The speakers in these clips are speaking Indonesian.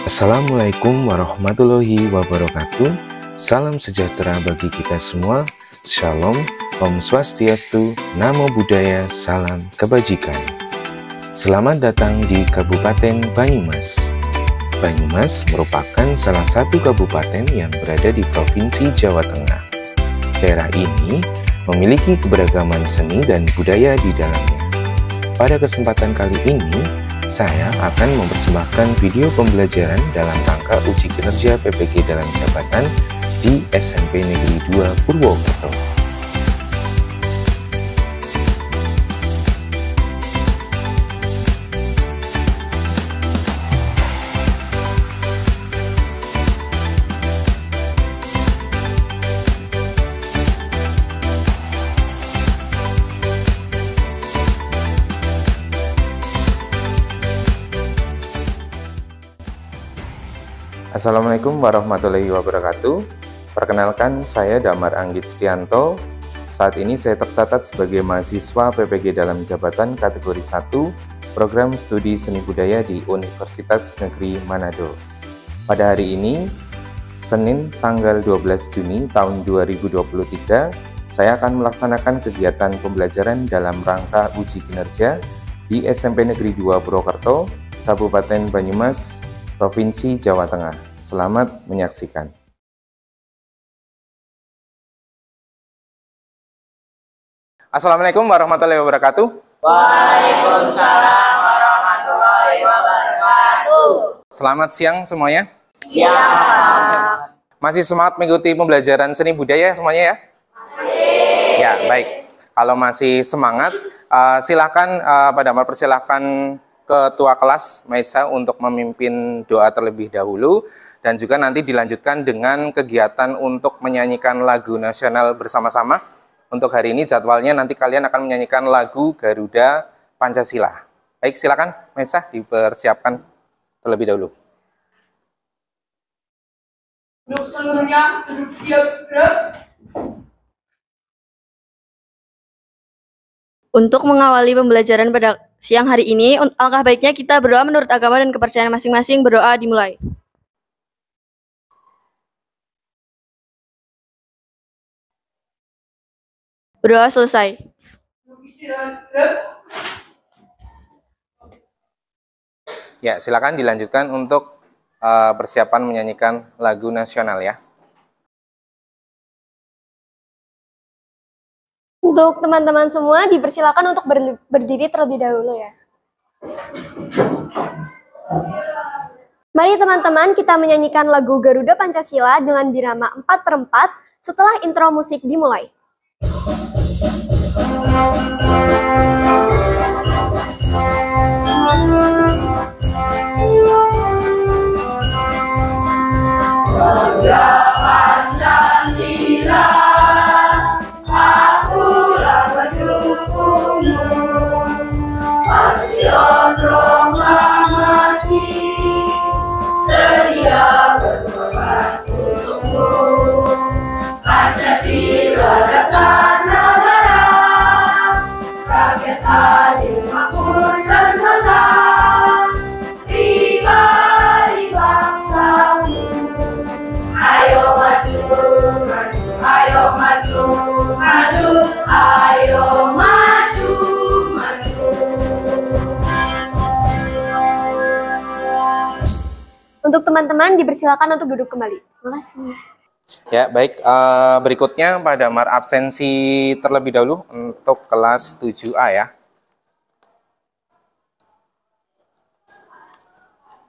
Assalamualaikum warahmatullahi wabarakatuh. Salam sejahtera bagi kita semua. Shalom, Om Swastiastu, Namo Buddhaya, salam kebajikan. Selamat datang di Kabupaten Banyumas. Banyumas merupakan salah satu kabupaten yang berada di Provinsi Jawa Tengah. Daerah ini memiliki keberagaman seni dan budaya di dalamnya. Pada kesempatan kali ini, saya akan mempersembahkan video pembelajaran dalam rangka uji kinerja PPG dalam jabatan di SMP Negeri 2 Purwokerto. Assalamualaikum warahmatullahi wabarakatuh. Perkenalkan, saya Damar Anggit Setianto. Saat ini saya tercatat sebagai mahasiswa PPG dalam jabatan kategori 1 Program Studi Seni Budaya di Universitas Negeri Manado. Pada hari ini, Senin tanggal 12 Juni tahun 2023, saya akan melaksanakan kegiatan pembelajaran dalam rangka uji kinerja di SMP Negeri 2 Purwokerto, Kabupaten Banyumas, Provinsi Jawa Tengah. Selamat menyaksikan. Assalamualaikum warahmatullahi wabarakatuh. Waalaikumsalam warahmatullahi wabarakatuh. Selamat siang semuanya. Siang. Masih semangat mengikuti pembelajaran seni budaya semuanya ya? Masih. Ya, baik. Kalau masih semangat, silakan Pak Damar persilahkan Ketua kelas Maitsa untuk memimpin doa terlebih dahulu, dan juga nanti dilanjutkan dengan kegiatan untuk menyanyikan lagu nasional bersama-sama. Untuk hari ini jadwalnya nanti kalian akan menyanyikan lagu Garuda Pancasila. Baik, silakan Maitsa dipersiapkan terlebih dahulu. Untuk seluruhnya, duduk siap-siap. Untuk mengawali pembelajaran pada siang hari ini, alangkah baiknya kita berdoa menurut agama dan kepercayaan masing-masing. Berdoa dimulai. Berdoa selesai. Ya, silakan dilanjutkan untuk persiapan menyanyikan lagu nasional ya. Untuk teman-teman semua, dipersilakan untuk berdiri terlebih dahulu ya. Mari teman-teman kita menyanyikan lagu Garuda Pancasila dengan birama 4/4 setelah intro musik dimulai. Garuda Pancasila, akulah pendukungmu, patriot proklamasi, sedia berkorban untukmu. Pancasila dasar negara, rakyat adil makmur sentosa, pribadi bangsamu. Ayo maju, maju, ayo maju, maju, ayo maju, maju. Untuk teman-teman dipersilakan untuk duduk kembali. Terima kasih. Ya, baik. Berikutnya Pak Damar absensi terlebih dahulu untuk kelas 7A ya.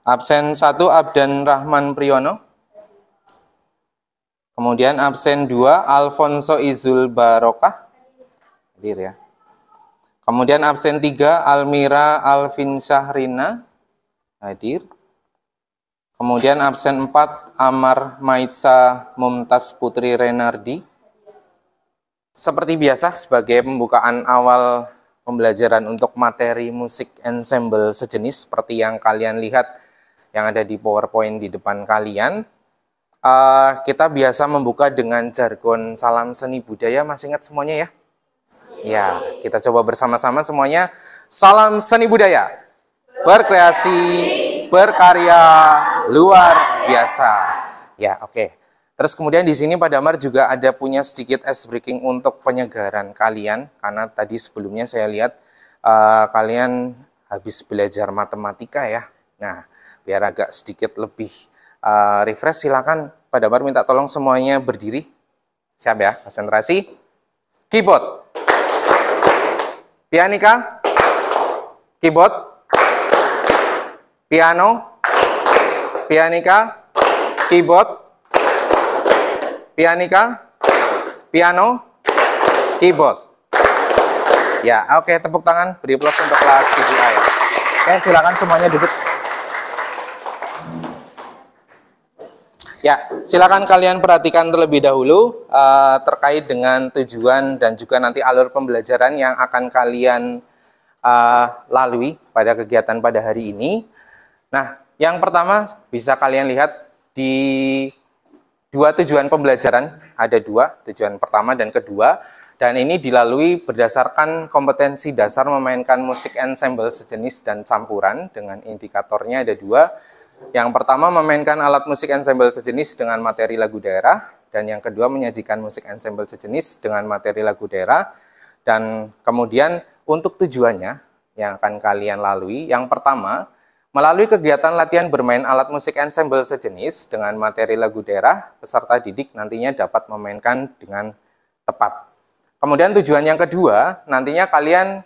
Absen 1 Abdan Rahman Priyono. Kemudian absen 2 Alfonso Izul Barokah. Hadir ya. Kemudian absen 3 Almira Alvin Syahrina. Hadir. Kemudian absen 4 Amar Maitsa Mumtaz Putri Renardi. Seperti biasa sebagai pembukaan awal pembelajaran untuk materi musik ensemble sejenis seperti yang kalian lihat yang ada di PowerPoint di depan kalian. Kita biasa membuka dengan jargon salam seni budaya. Masih ingat semuanya ya? Ya, kita coba bersama-sama semuanya. Salam seni budaya. Berkreasi, berkarya, luar biasa. Ya, oke. Terus kemudian di sini Pak Damar juga ada punya sedikit ice breaking untuk penyegaran kalian, karena tadi sebelumnya saya lihat kalian habis belajar matematika ya. Nah, biar agak sedikit lebih refresh, silakan Pak Damar minta tolong semuanya berdiri. Siap ya, konsentrasi. Keyboard, pianika, keyboard, piano, pianika, keyboard, pianika, piano, keyboard. Ya, oke, tepuk tangan, beri plus untuk kelas 7A ya. Oke, silakan semuanya duduk. Ya, silakan kalian perhatikan terlebih dahulu terkait dengan tujuan dan juga nanti alur pembelajaran yang akan kalian lalui pada kegiatan pada hari ini. Nah, yang pertama bisa kalian lihat di dua tujuan pembelajaran, ada dua, tujuan pertama dan kedua, dan ini dilalui berdasarkan kompetensi dasar memainkan musik ensemble sejenis dan campuran, dengan indikatornya ada dua. Yang pertama memainkan alat musik ensemble sejenis dengan materi lagu daerah, dan yang kedua menyajikan musik ensemble sejenis dengan materi lagu daerah. Dan kemudian untuk tujuannya yang akan kalian lalui, yang pertama, melalui kegiatan latihan bermain alat musik ensemble sejenis dengan materi lagu daerah, peserta didik nantinya dapat memainkan dengan tepat. Kemudian tujuan yang kedua, nantinya kalian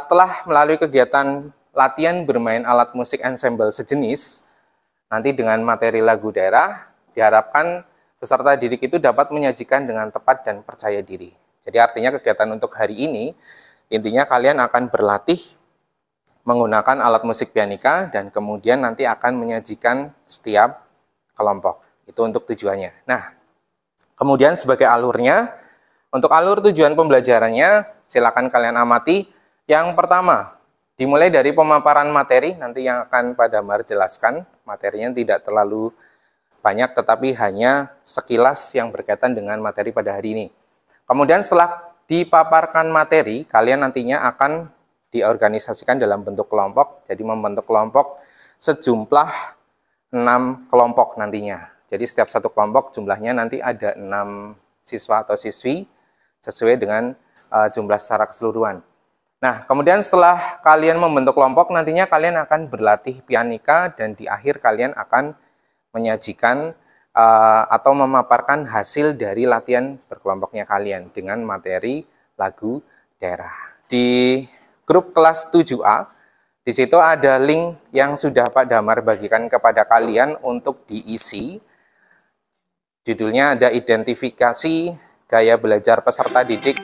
setelah melalui kegiatan latihan bermain alat musik ensemble sejenis, nanti dengan materi lagu daerah, diharapkan peserta didik itu dapat menyajikan dengan tepat dan percaya diri. Jadi artinya kegiatan untuk hari ini, intinya kalian akan berlatih menggunakan alat musik pianika dan kemudian nanti akan menyajikan setiap kelompok. Itu untuk tujuannya. Nah, kemudian sebagai alurnya, untuk alur tujuan pembelajarannya, silakan kalian amati. Yang pertama, dimulai dari pemaparan materi, nanti yang akan Pak Damar jelaskan. Materinya tidak terlalu banyak, tetapi hanya sekilas yang berkaitan dengan materi pada hari ini. Kemudian setelah dipaparkan materi, kalian nantinya akan diorganisasikan dalam bentuk kelompok, jadi membentuk kelompok sejumlah 6 kelompok nantinya. Jadi setiap satu kelompok jumlahnya nanti ada 6 siswa atau siswi sesuai dengan jumlah secara keseluruhan. Nah, kemudian setelah kalian membentuk kelompok, nantinya kalian akan berlatih pianika dan di akhir kalian akan menyajikan atau memaparkan hasil dari latihan berkelompoknya kalian dengan materi lagu daerah. Di grup kelas 7A, di situ ada link yang sudah Pak Damar bagikan kepada kalian untuk diisi. Judulnya ada identifikasi gaya belajar peserta didik.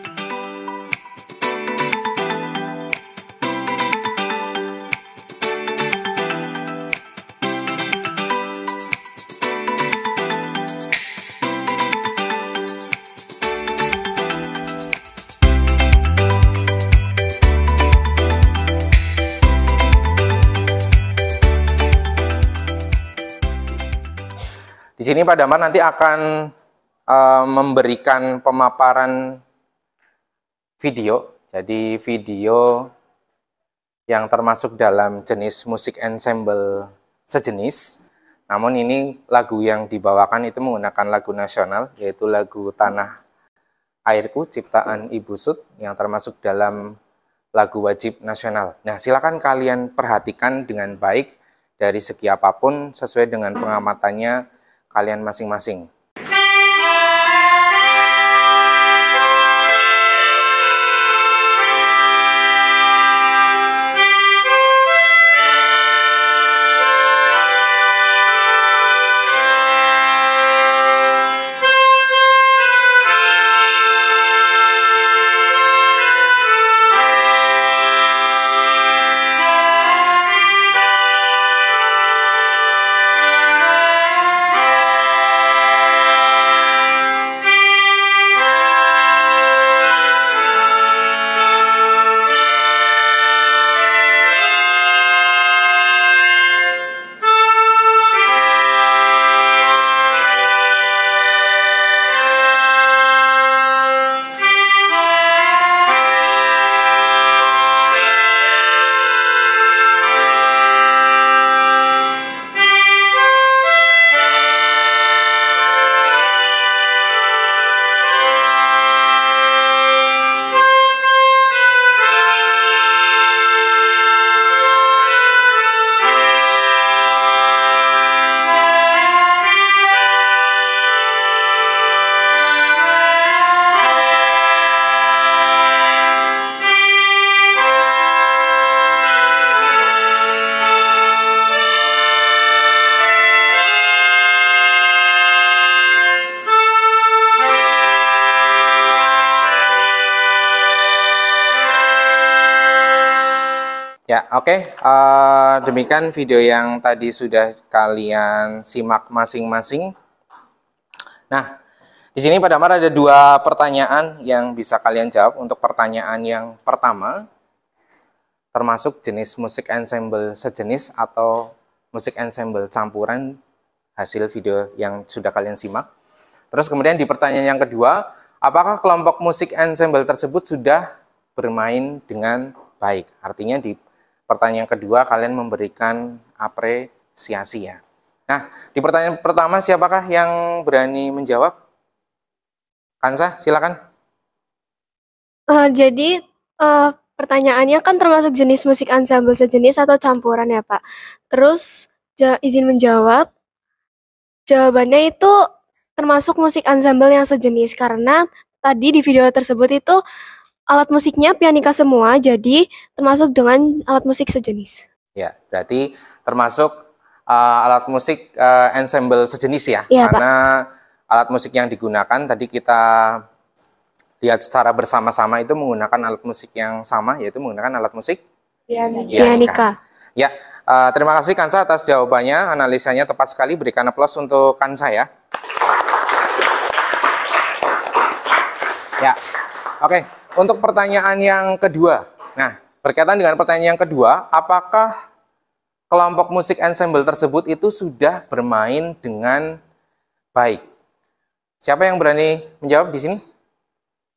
Di sini Pak Damar nanti akan memberikan pemaparan video, jadi video yang termasuk dalam jenis musik ensemble sejenis. Namun ini lagu yang dibawakan itu menggunakan lagu nasional, yaitu lagu Tanah Airku ciptaan Ibu Sud yang termasuk dalam lagu wajib nasional. Nah, silakan kalian perhatikan dengan baik dari segi apapun sesuai dengan pengamatannya kalian masing-masing. Ya, oke. Demikian video yang tadi sudah kalian simak masing-masing. Nah, di sini Pak Damar ada 2 pertanyaan yang bisa kalian jawab. Untuk pertanyaan yang pertama, termasuk jenis musik ensemble sejenis atau musik ensemble campuran, hasil video yang sudah kalian simak. Terus kemudian di pertanyaan yang kedua, apakah kelompok musik ensemble tersebut sudah bermain dengan baik? Artinya di pertanyaan kedua kalian memberikan apresiasi ya. Nah, di pertanyaan pertama siapakah yang berani menjawab? Kansa, silakan. Jadi pertanyaannya kan termasuk jenis musik ensemble sejenis atau campuran ya Pak. Terus izin menjawab, jawabannya itu termasuk musik ensemble yang sejenis karena tadi di video tersebut itu alat musiknya pianika semua, jadi termasuk dengan alat musik sejenis. Ya, berarti termasuk alat musik ensemble sejenis ya, Iya, karena alat musik yang digunakan tadi kita lihat secara bersama-sama itu menggunakan alat musik yang sama, yaitu menggunakan alat musik Pianika. Ya, terima kasih Kansa atas jawabannya, analisanya tepat sekali, berikan aplaus untuk Kansa ya. Ya, oke. Untuk pertanyaan yang kedua, nah berkaitan dengan pertanyaan yang kedua, apakah kelompok musik ensemble tersebut itu sudah bermain dengan baik? Siapa yang berani menjawab di sini?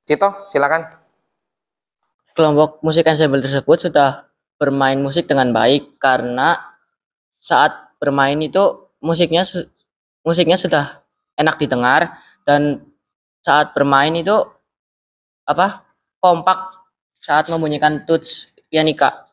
Cito, silakan. Kelompok musik ensemble tersebut sudah bermain musik dengan baik karena saat bermain itu musiknya sudah enak didengar dan saat bermain itu kompak saat membunyikan tuts pianika.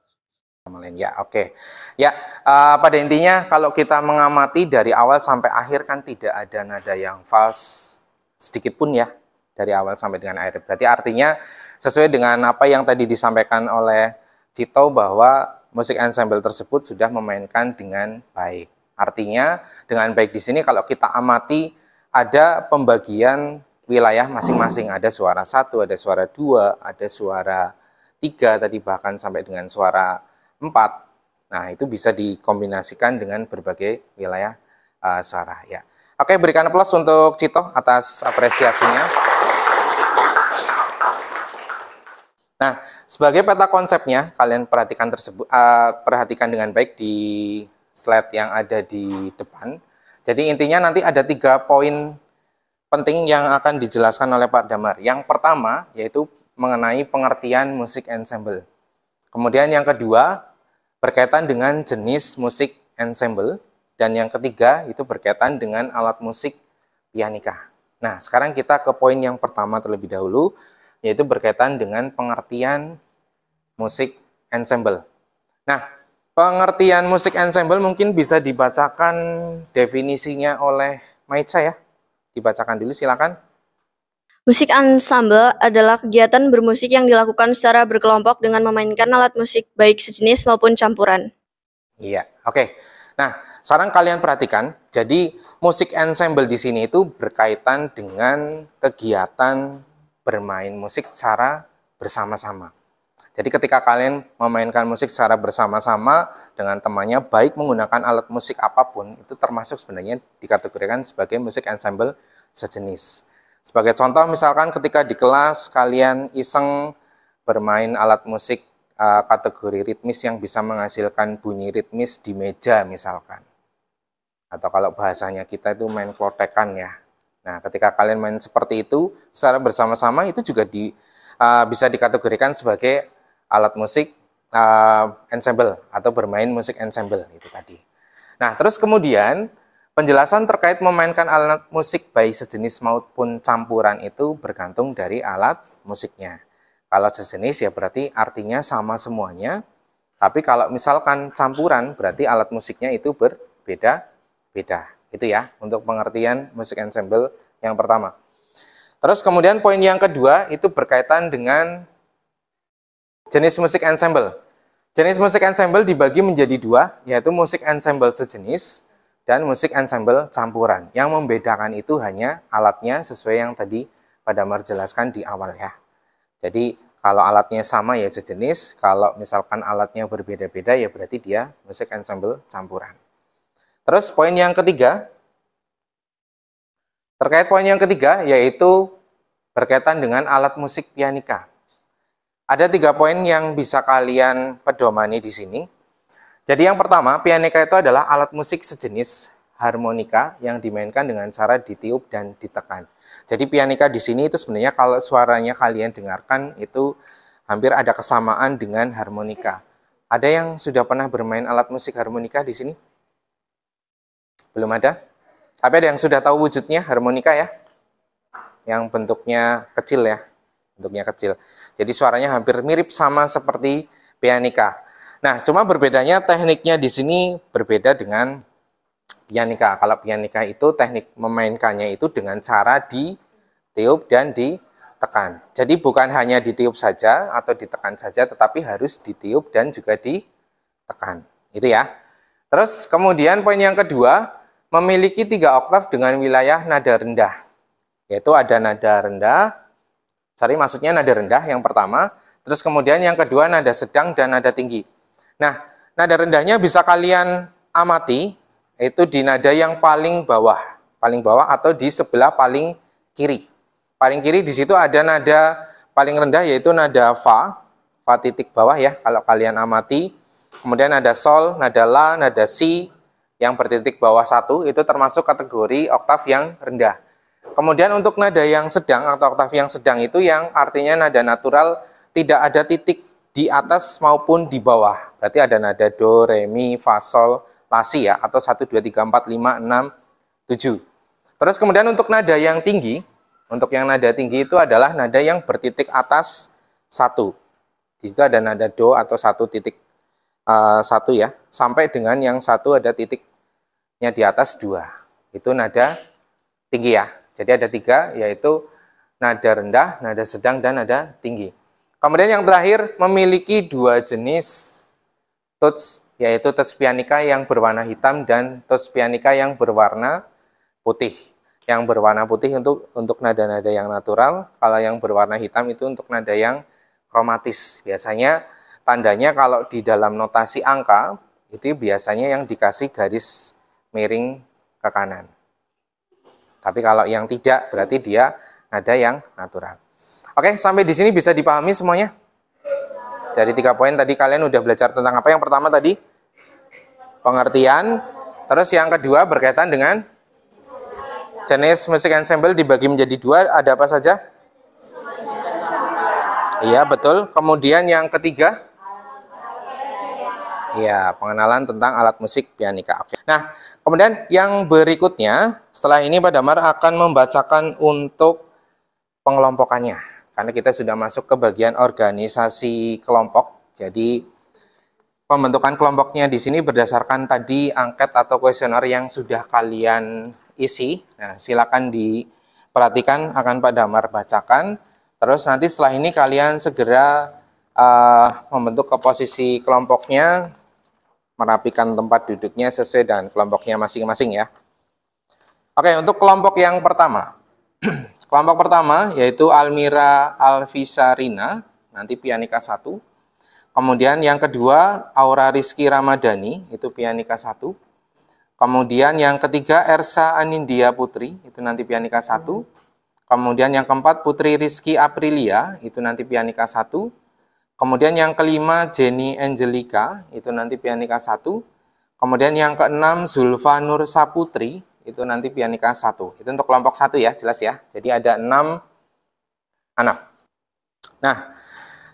Ya, oke. Ya, pada intinya kalau kita mengamati dari awal sampai akhir kan tidak ada nada yang false sedikit pun ya, dari awal sampai dengan akhir. Berarti artinya sesuai dengan apa yang tadi disampaikan oleh Cito bahwa musik ensemble tersebut sudah memainkan dengan baik. Artinya dengan baik di sini kalau kita amati ada pembagian wilayah masing-masing, ada suara 1, ada suara 2, ada suara 3 tadi bahkan sampai dengan suara 4. Nah, itu bisa dikombinasikan dengan berbagai wilayah suara ya. Oke, berikan aplaus untuk Cito atas apresiasinya. Nah, sebagai peta konsepnya kalian perhatikan dengan baik di slide yang ada di depan. Jadi intinya nanti ada 3 poin penting yang akan dijelaskan oleh Pak Damar. Yang pertama yaitu mengenai pengertian musik ensemble. Kemudian yang kedua berkaitan dengan jenis musik ensemble. Dan yang ketiga itu berkaitan dengan alat musik pianika. Nah, sekarang kita ke poin yang pertama terlebih dahulu, yaitu berkaitan dengan pengertian musik ensemble. Nah, pengertian musik ensemble mungkin bisa dibacakan definisinya oleh Maitza ya. Dibacakan dulu, silakan. Musik ensemble adalah kegiatan bermusik yang dilakukan secara berkelompok dengan memainkan alat musik baik sejenis maupun campuran. Iya, oke. Nah, sekarang kalian perhatikan, jadi musik ensemble di sini itu berkaitan dengan kegiatan bermain musik secara bersama-sama. Jadi ketika kalian memainkan musik secara bersama-sama dengan temannya, baik menggunakan alat musik apapun, itu termasuk sebenarnya dikategorikan sebagai musik ensemble sejenis. Sebagai contoh, misalkan ketika di kelas kalian iseng bermain alat musik kategori ritmis yang bisa menghasilkan bunyi ritmis di meja misalkan. Atau kalau bahasanya kita itu main klotekan ya. Nah, ketika kalian main seperti itu secara bersama-sama itu juga bisa dikategorikan sebagai alat musik ensemble atau bermain musik ensemble itu tadi. Nah, terus kemudian penjelasan terkait memainkan alat musik baik sejenis maupun campuran itu bergantung dari alat musiknya. Kalau sejenis ya berarti artinya sama semuanya, tapi kalau misalkan campuran berarti alat musiknya itu berbeda-beda. Itu ya untuk pengertian musik ensemble yang pertama. Terus kemudian poin yang kedua itu berkaitan dengan jenis musik ensemble. Jenis musik ensemble dibagi menjadi 2, yaitu musik ensemble sejenis dan musik ensemble campuran. Yang membedakan itu hanya alatnya sesuai yang tadi Pak Damar jelaskan di awal ya. Jadi Kalau alatnya sama ya sejenis, kalau misalkan alatnya berbeda-beda ya berarti dia musik ensemble campuran. Terus poin yang ketiga, terkait poin yang ketiga yaitu berkaitan dengan alat musik pianika. Ada 3 poin yang bisa kalian pedomani di sini. Jadi yang pertama, pianika itu adalah alat musik sejenis harmonika yang dimainkan dengan cara ditiup dan ditekan. Jadi pianika di sini itu sebenarnya kalau suaranya kalian dengarkan itu hampir ada kesamaan dengan harmonika. Ada yang sudah pernah bermain alat musik harmonika di sini? Belum ada? Tapi ada yang sudah tahu wujudnya harmonika ya? Yang bentuknya kecil ya, bentuknya kecil. Jadi suaranya hampir mirip sama seperti pianika. Nah, cuma berbedanya tekniknya di sini berbeda dengan pianika. Kalau pianika itu teknik memainkannya itu dengan cara ditiup dan ditekan. Jadi bukan hanya ditiup saja atau ditekan saja, tetapi harus ditiup dan juga ditekan. Itu ya. Terus kemudian poin yang kedua, memiliki 3 oktav dengan wilayah nada rendah. Yaitu ada nada rendah, maksudnya nada rendah yang pertama, terus kemudian yang kedua nada sedang dan nada tinggi. Nah, nada rendahnya bisa kalian amati, itu di nada yang paling bawah atau di sebelah paling kiri. Paling kiri di situ ada nada paling rendah yaitu nada fa titik bawah ya kalau kalian amati. Kemudian nada sol, nada la, nada si yang bertitik bawah 1 itu termasuk kategori oktav yang rendah. Kemudian untuk nada yang sedang atau oktav yang sedang itu yang artinya nada natural tidak ada titik di atas maupun di bawah. Berarti ada nada do, re, mi, fa, sol, la, si ya, atau 1, 2, 3, 4, 5, 6, 7. Terus kemudian untuk nada yang tinggi, itu adalah nada yang bertitik atas 1. Di situ ada nada do atau 1 titik 1 ya, sampai dengan yang 1 ada titiknya di atas 2. Itu nada tinggi ya. Jadi ada 3 yaitu nada rendah, nada sedang, dan nada tinggi. Kemudian yang terakhir memiliki 2 jenis tuts, yaitu tuts pianika yang berwarna hitam dan tuts pianika yang berwarna putih. Yang berwarna putih untuk nada-nada yang natural, kalau yang berwarna hitam itu untuk nada yang kromatis. Biasanya tandanya kalau di dalam notasi angka, itu biasanya yang dikasih garis miring ke kanan. Tapi kalau yang tidak, berarti dia nada yang natural. Oke, sampai di sini bisa dipahami semuanya? Dari 3 poin tadi kalian udah belajar tentang apa? Yang pertama tadi pengertian, terus yang kedua berkaitan dengan jenis musik ensemble dibagi menjadi 2, ada apa saja? Iya, betul. Kemudian yang ketiga, ya, pengenalan tentang alat musik pianika. Oke. Nah, kemudian yang berikutnya, setelah ini Pak Damar akan membacakan untuk pengelompokannya. Karena kita sudah masuk ke bagian organisasi kelompok. Jadi pembentukan kelompoknya di sini berdasarkan tadi angket atau kuesioner yang sudah kalian isi. Nah, silakan diperhatikan, akan Pak Damar bacakan. Terus nanti setelah ini kalian segera membentuk ke posisi kelompoknya, merapikan tempat duduknya sesuai dengan kelompoknya masing-masing ya. Oke, untuk kelompok yang pertama. Kelompok pertama yaitu Almira Alfisarina, nanti pianika 1. Kemudian yang kedua Aura Rizky Ramadhani, itu pianika 1. Kemudian yang ketiga Ersa Anindya Putri, itu nanti pianika 1. Kemudian yang keempat Putri Rizky Aprilia, itu nanti pianika 1. Kemudian yang kelima Jenny Angelica, itu nanti pianika 1. Kemudian yang keenam Zulfa Nur Saputri, itu nanti pianika 1. Itu untuk kelompok 1 ya, jelas ya. Jadi ada 6 anak. Nah,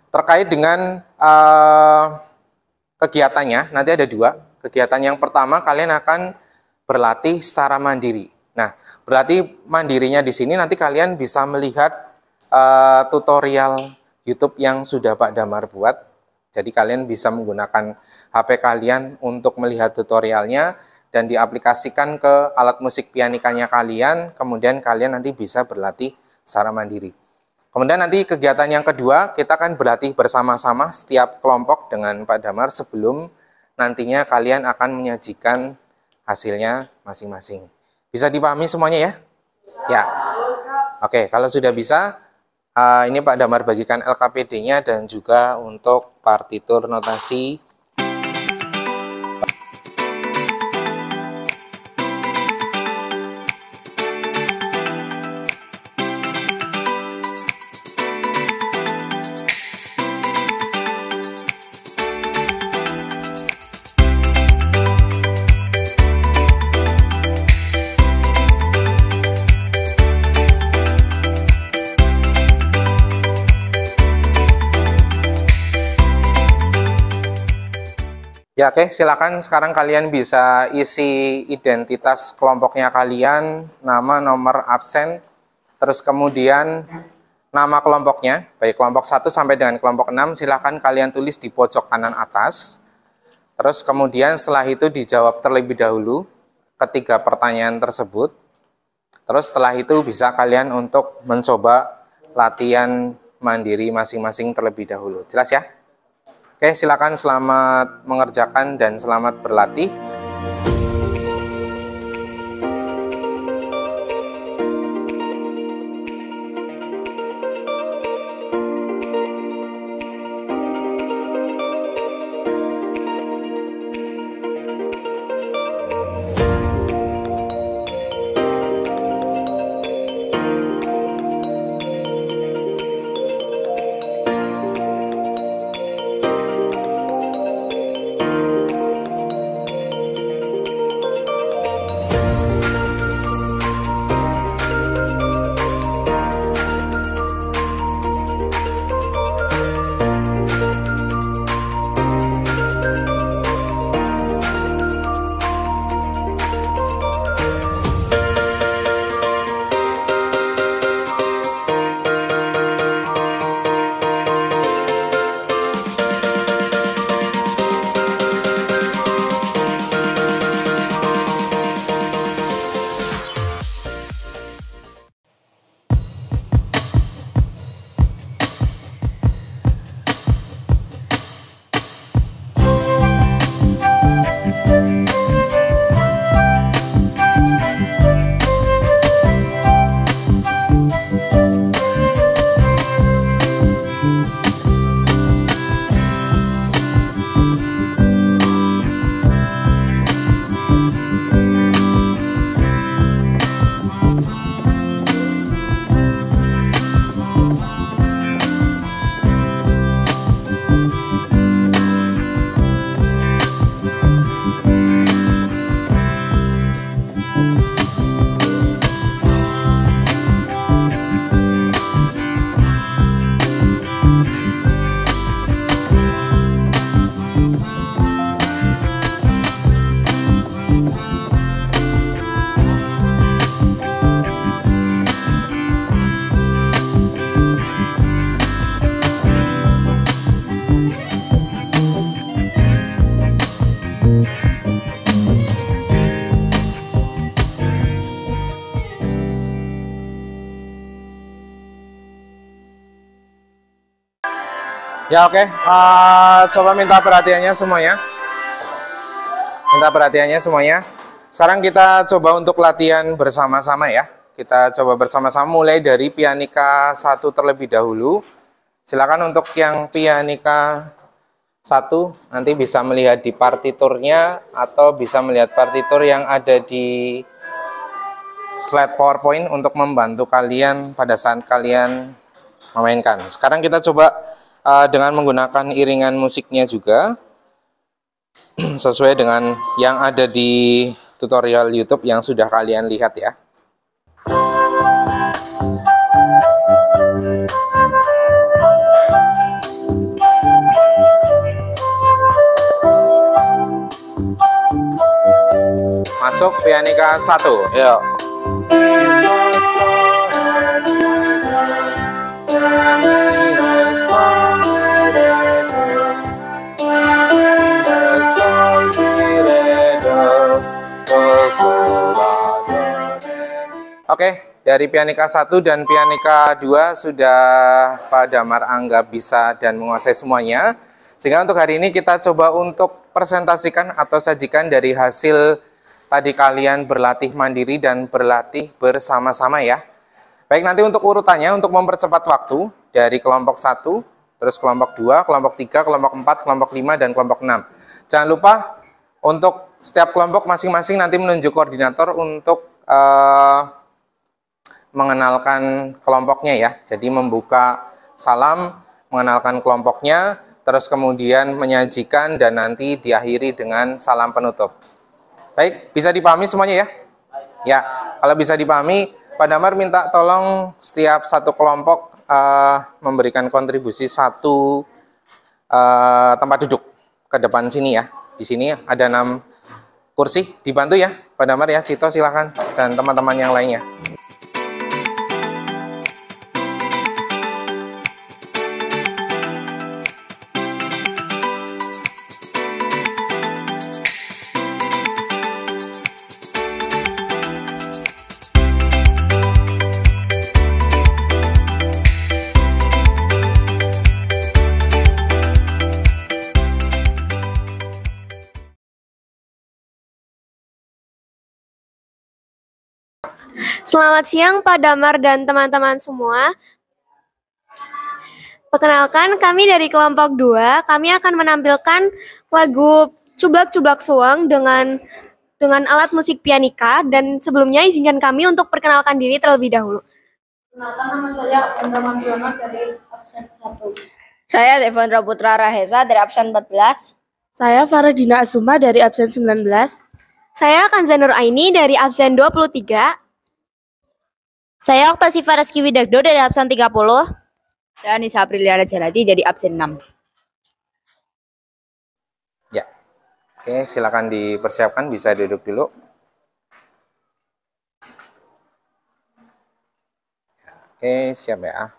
terkait dengan kegiatannya, nanti ada 2. Kegiatan yang pertama kalian akan berlatih secara mandiri. Nah, berlatih mandirinya di sini nanti kalian bisa melihat tutorial YouTube yang sudah Pak Damar buat. Jadi kalian bisa menggunakan HP kalian untuk melihat tutorialnya dan diaplikasikan ke alat musik pianikanya kalian, kemudian kalian nanti bisa berlatih secara mandiri. Kemudian nanti kegiatan yang kedua, kita akan berlatih bersama-sama setiap kelompok dengan Pak Damar sebelum nantinya kalian akan menyajikan hasilnya masing-masing. Bisa dipahami semuanya ya? Ya. Oke, kalau sudah bisa, Ini Pak Damar bagikan LKPD-nya dan juga untuk partitur notasi. Ya, oke, silakan sekarang kalian bisa isi identitas kelompoknya kalian, nama, nomor absen, terus kemudian nama kelompoknya, baik kelompok 1 sampai dengan kelompok 6, silakan kalian tulis di pojok kanan atas. Terus kemudian setelah itu dijawab terlebih dahulu ketiga pertanyaan tersebut. Terus setelah itu bisa kalian untuk mencoba latihan mandiri masing-masing terlebih dahulu. Jelas ya? Oke, silakan, selamat mengerjakan dan selamat berlatih. Ya, oke. Coba minta perhatiannya semuanya. Minta perhatiannya semuanya. Sekarang kita coba untuk latihan bersama-sama ya. Kita coba bersama-sama mulai dari pianika 1 terlebih dahulu. Silakan untuk yang pianika 1 nanti bisa melihat di partiturnya atau bisa melihat partitur yang ada di slide PowerPoint untuk membantu kalian pada saat kalian memainkan. Sekarang kita coba dengan menggunakan iringan musiknya juga sesuai dengan yang ada di tutorial YouTube yang sudah kalian lihat ya. Masuk pianika 1, yuk. Oke, dari pianika 1 dan pianika 2 sudah Pak Damar anggap bisa dan menguasai semuanya. Sehingga untuk hari ini kita coba untuk presentasikan atau sajikan dari hasil tadi kalian berlatih mandiri dan berlatih bersama-sama ya. Baik, nanti untuk urutannya, untuk mempercepat waktu, dari kelompok 1, terus kelompok 2, kelompok 3, kelompok 4, kelompok 5, dan kelompok 6. Jangan lupa, untuk setiap kelompok masing-masing nanti menunjuk koordinator untuk mengenalkan kelompoknya ya. Jadi membuka salam, mengenalkan kelompoknya, terus kemudian menyajikan, dan nanti diakhiri dengan salam penutup. Baik, bisa dipahami semuanya ya? Ya, kalau bisa dipahami, Pak Damar minta tolong setiap satu kelompok memberikan kontribusi satu tempat duduk ke depan sini ya. Di sini ada 6 kursi, dibantu ya Pak Damar ya, Cito silahkan, dan teman-teman yang lainnya. Selamat siang Pak Damar dan teman-teman semua. Perkenalkan, kami dari kelompok 2, kami akan menampilkan lagu Cublak-Cublak Suweng dengan alat musik pianika, dan sebelumnya izinkan kami untuk perkenalkan diri terlebih dahulu. Perkenalkan, nama saya Andra Manjono dari absen 1. Saya Devendra Putra Rahesa dari absen 14. Saya Faradina Asuma dari absen 19. Saya Kanza Nur Aini dari absen 23. Saya Oktasifa Reski Widagdo dari absen 30. Saya Nisa Apriliana Jarati dari absen 6. Ya, oke, silakan dipersiapkan, bisa duduk dulu. Oke, siap ya.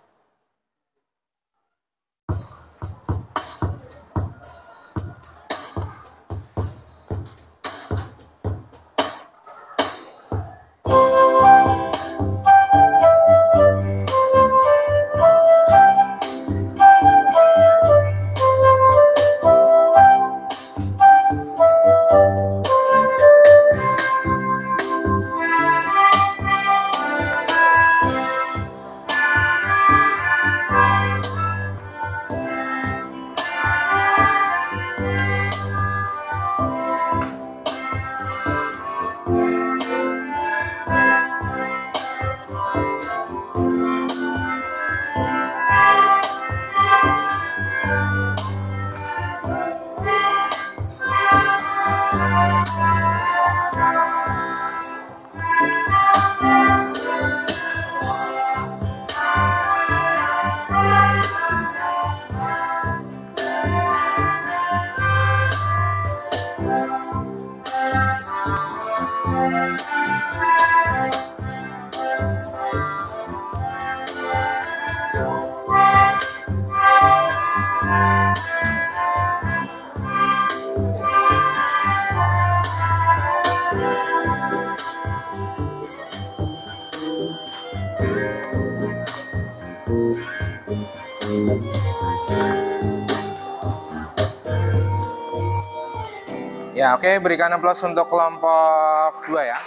Ya, oke, berikan aplaus untuk kelompok 2 ya.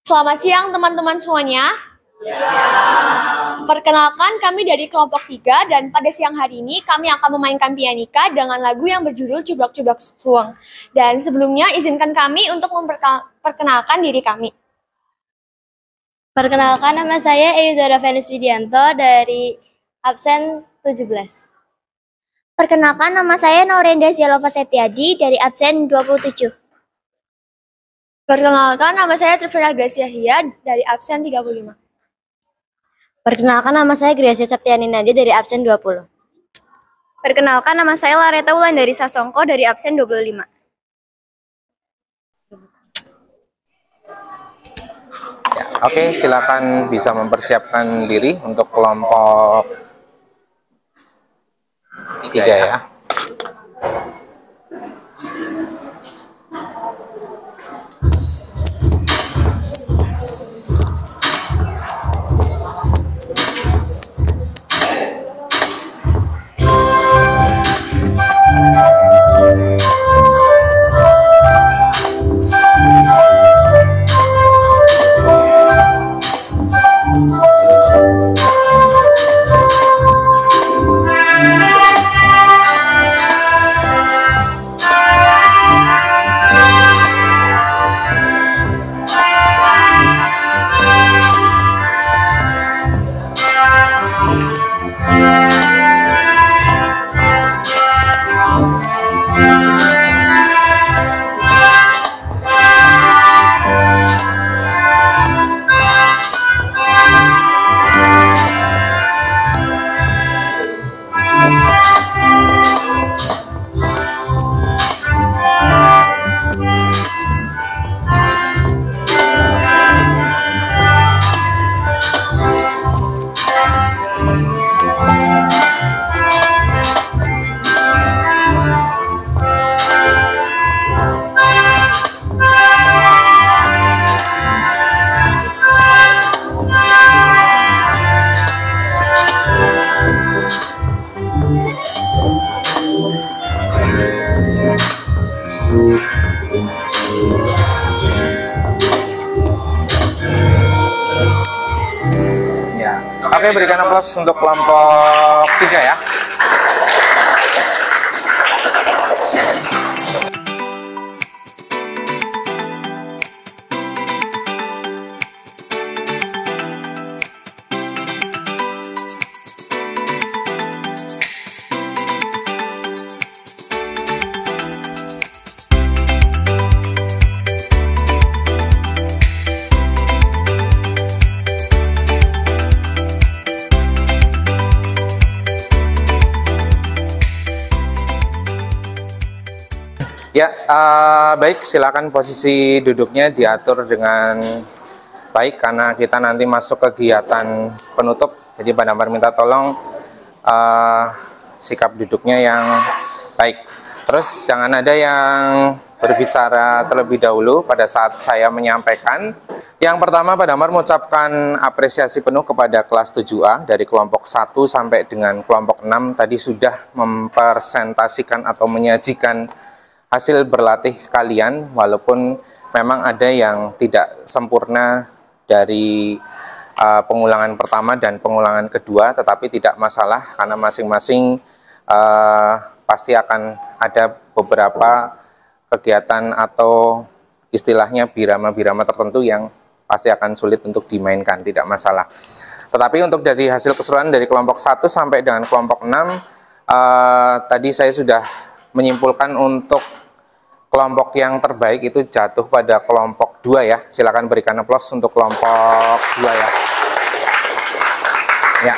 Selamat siang teman-teman semuanya. Perkenalkan, kami dari kelompok 3, dan pada siang hari ini kami akan memainkan pianika dengan lagu yang berjudul Cublak-Cublak Suweng. Dan sebelumnya izinkan kami untuk memperkenalkan diri kami. Perkenalkan, nama saya Eudora Venus Widianto dari absen 17. Perkenalkan, nama saya Norenda Zialova Setiadi dari absen 27. Perkenalkan, nama saya Trivera Gracia Hia dari absen 35. Perkenalkan, nama saya Gracia Septiani Nadia dari absen 20. Perkenalkan, nama saya Lareta Wulandari Sasongko dari absen 25. Ya, oke, silakan bisa mempersiapkan diri untuk kelompok 3 ya. Ya. Oke, berikan aplaus untuk kelompok 3 ya. Ya, baik, silakan posisi duduknya diatur dengan baik karena kita nanti masuk kegiatan penutup. Jadi Pak Damar minta tolong sikap duduknya yang baik. Terus jangan ada yang berbicara terlebih dahulu pada saat saya menyampaikan. Yang pertama, Pak Damar mengucapkan apresiasi penuh kepada kelas 7A dari kelompok 1 sampai dengan kelompok 6 tadi sudah mempresentasikan atau menyajikan hasil berlatih kalian, walaupun memang ada yang tidak sempurna dari pengulangan pertama dan pengulangan kedua, tetapi tidak masalah karena masing-masing pasti akan ada beberapa kegiatan atau istilahnya birama-birama tertentu yang pasti akan sulit untuk dimainkan, tidak masalah. Tetapi untuk dari hasil keseluruhan dari kelompok 1 sampai dengan kelompok 6, tadi saya sudah menyimpulkan untuk kelompok yang terbaik itu jatuh pada kelompok 2 ya. Silakan berikan aplaus untuk kelompok 2 ya. Ya.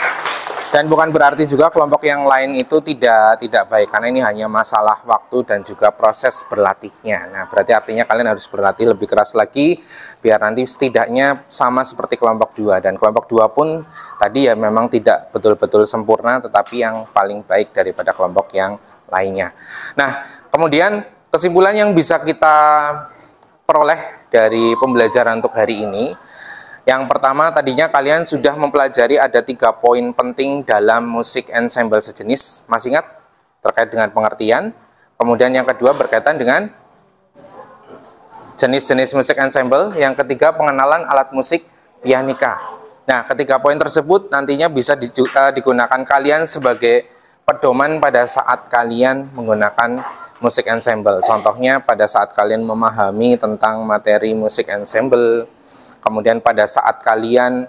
Dan bukan berarti juga kelompok yang lain itu tidak baik, karena ini hanya masalah waktu dan juga proses berlatihnya. Nah, berarti artinya kalian harus berlatih lebih keras lagi biar nanti setidaknya sama seperti kelompok 2. Dan kelompok 2 pun tadi ya memang tidak betul-betul sempurna, tetapi yang paling baik daripada kelompok yang lainnya. Nah, kemudian kesimpulan yang bisa kita peroleh dari pembelajaran untuk hari ini, yang pertama tadinya kalian sudah mempelajari ada 3 poin penting dalam musik ensemble sejenis. Masih ingat terkait dengan pengertian? Kemudian yang kedua berkaitan dengan jenis-jenis musik ensemble. Yang ketiga pengenalan alat musik pianika. Nah, ketiga poin tersebut nantinya bisa digunakan kalian sebagai pedoman pada saat kalian menggunakan musik ensemble. Contohnya pada saat kalian memahami tentang materi musik ensemble, kemudian pada saat kalian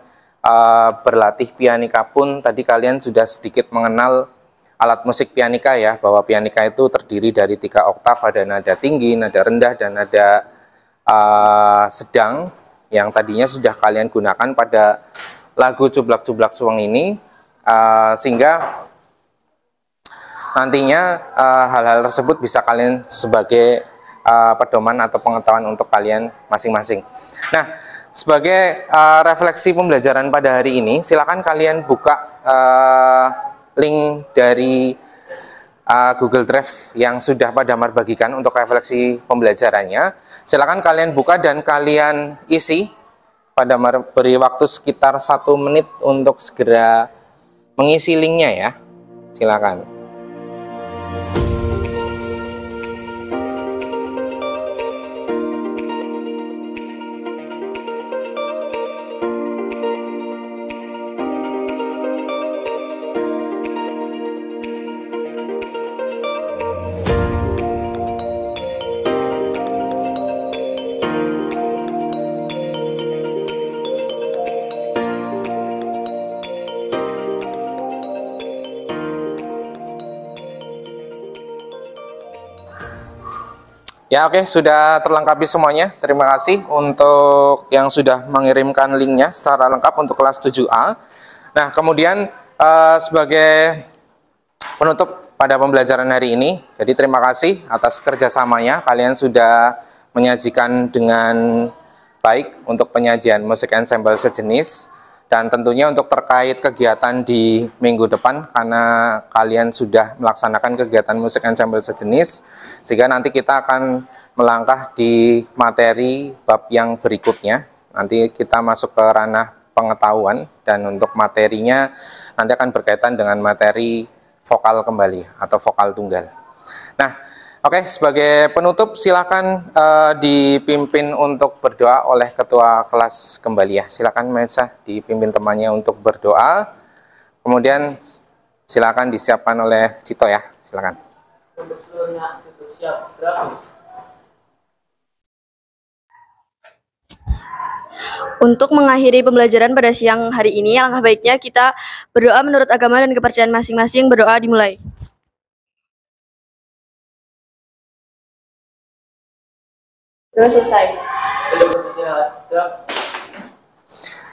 berlatih pianika pun tadi kalian sudah sedikit mengenal alat musik pianika ya, bahwa pianika itu terdiri dari 3 oktav, ada nada tinggi, nada rendah, dan nada sedang yang tadinya sudah kalian gunakan pada lagu Cublak-Cublak Suweng ini, sehingga nantinya hal-hal tersebut bisa kalian sebagai pedoman atau pengetahuan untuk kalian masing-masing. Nah, sebagai refleksi pembelajaran pada hari ini, silakan kalian buka link dari Google Drive yang sudah Pak Damar bagikan untuk refleksi pembelajarannya. Silakan kalian buka dan kalian isi. Pak Damar beri waktu sekitar 1 menit untuk segera mengisi linknya ya. Silakan. Ya oke, sudah terlengkapi semuanya. Terima kasih untuk yang sudah mengirimkan linknya secara lengkap untuk kelas 7A. Nah, kemudian sebagai penutup pada pembelajaran hari ini, jadi terima kasih atas kerjasamanya. Kalian sudah menyajikan dengan baik untuk penyajian musik ensemble sejenis. Dan tentunya untuk terkait kegiatan di minggu depan, karena kalian sudah melaksanakan kegiatan musik ensemble sejenis, sehingga nanti kita akan melangkah di materi bab yang berikutnya. Nanti kita masuk ke ranah pengetahuan, dan untuk materinya nanti akan berkaitan dengan materi vokal kembali atau vokal tunggal. Nah, oke, sebagai penutup silakan dipimpin untuk berdoa oleh ketua kelas kembali ya. Silakan Mensa dipimpin temannya untuk berdoa. Kemudian silakan disiapkan oleh Cito ya. Silakan. Untuk seluruhnya itu siap gerak. Untuk mengakhiri pembelajaran pada siang hari ini, alangkah baiknya kita berdoa menurut agama dan kepercayaan masing-masing. Berdoa dimulai. Berdoa selesai.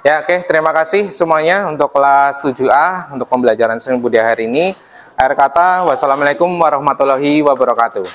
Ya, oke, terima kasih semuanya untuk kelas 7A untuk pembelajaran seni budaya hari ini. Akhir kata, wassalamualaikum warahmatullahi wabarakatuh.